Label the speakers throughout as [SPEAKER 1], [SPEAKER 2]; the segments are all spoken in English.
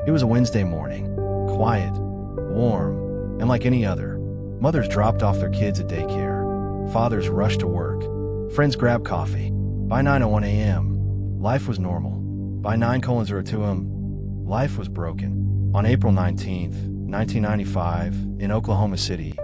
[SPEAKER 1] It was a Wednesday morning, quiet, warm, and like any other. Mothers dropped off their kids at daycare. Fathers rushed to work. Friends grabbed coffee. By 9:01 a.m., life was normal. By 9:02 a.m., life was broken. On April 19th, 1995, in Oklahoma City,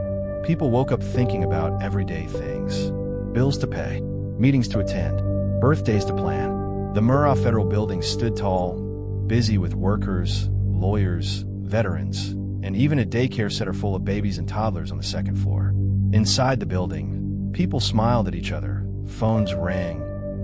[SPEAKER 1] people woke up thinking about everyday things. Bills to pay, meetings to attend, birthdays to plan. The Murrah Federal Building stood tall, busy with workers, lawyers, veterans, and even a daycare center full of babies and toddlers on the second floor. Inside the building, people smiled at each other, phones rang,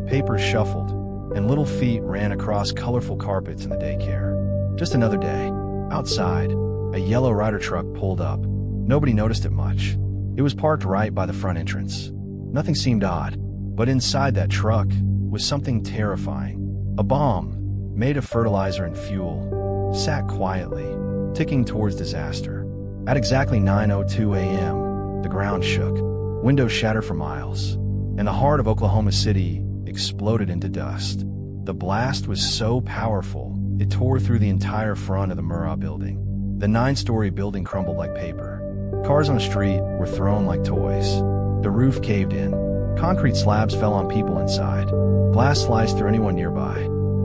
[SPEAKER 1] papers shuffled, and little feet ran across colorful carpets in the daycare. Just another day. Outside, a yellow Ryder truck pulled up. Nobody noticed it much. It was parked right by the front entrance. Nothing seemed odd, but inside that truck was something terrifying. A bomb, made of fertilizer and fuel, sat quietly, ticking towards disaster. At exactly 9:02 a.m., the ground shook, windows shattered for miles, and the heart of Oklahoma City exploded into dust. The blast was so powerful, it tore through the entire front of the Murrah building. The 9-story building crumbled like paper. Cars on the street were thrown like toys. The roof caved in. Concrete slabs fell on people inside. Glass sliced through anyone nearby.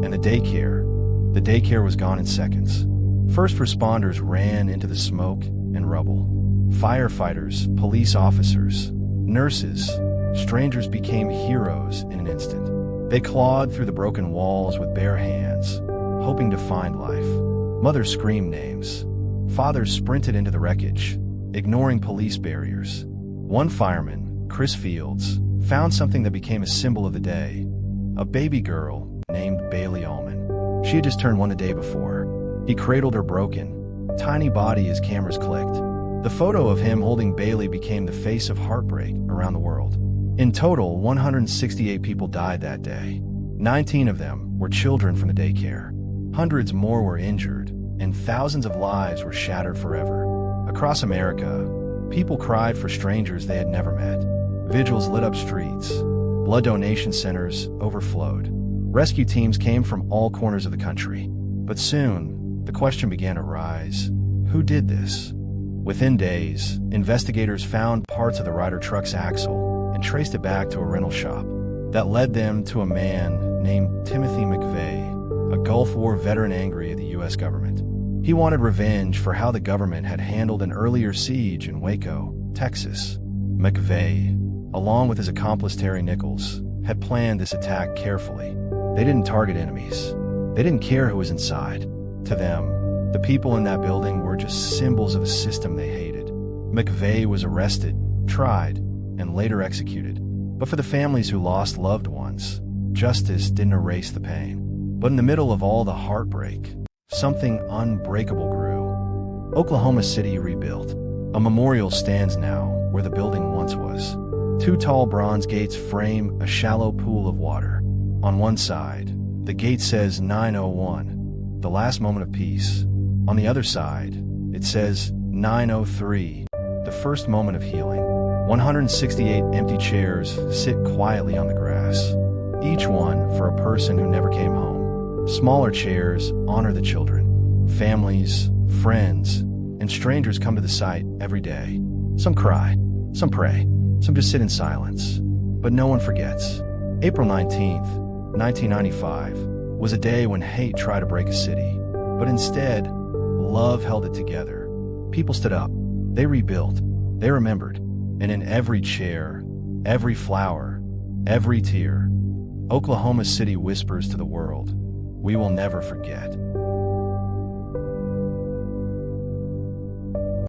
[SPEAKER 1] And the daycare was gone in seconds. First responders ran into the smoke and rubble. Firefighters, police officers, nurses, strangers became heroes in an instant. They clawed through the broken walls with bare hands, hoping to find life. Mothers screamed names. Fathers sprinted into the wreckage, ignoring police barriers. One fireman, Chris Fields, found something that became a symbol of the day. A baby girl named Bailey Allman. She had just turned 1 the day before. He cradled her broken, tiny body as cameras clicked. The photo of him holding Bailey became the face of heartbreak around the world. In total, 168 people died that day. 19 of them were children from the daycare. Hundreds more were injured, and thousands of lives were shattered forever. Across America, people cried for strangers they had never met. Vigils lit up streets. Blood donation centers overflowed. Rescue teams came from all corners of the country. But soon, the question began to rise. Who did this? Within days, investigators found parts of the Ryder truck's axle and traced it back to a rental shop. That led them to a man named Timothy McVeigh, a Gulf War veteran angry at the U.S. government. He wanted revenge for how the government had handled an earlier siege in Waco, Texas. McVeigh, along with his accomplice Terry Nichols, had planned this attack carefully. They didn't target enemies. They didn't care who was inside. To them, the people in that building were just symbols of a system they hated. McVeigh was arrested, tried, and later executed. But for the families who lost loved ones, justice didn't erase the pain. But in the middle of all the heartbreak, something unbreakable grew. Oklahoma City rebuilt. A memorial stands now where the building once was. 2 tall bronze gates frame a shallow pool of water. On one side, the gate says 901, the last moment of peace. On the other side, it says 903, the first moment of healing. 168 empty chairs sit quietly on the grass, each one for a person who never came home. Smaller chairs honor the children. Families, friends, and strangers come to the site every day. Some cry, some pray, some just sit in silence. But no one forgets. April 19th, 1995, was a day when hate tried to break a city. But instead, love held it together. People stood up. They rebuilt. They remembered. And in every chair, every flower, every tear, Oklahoma City whispers to the world, we will never forget.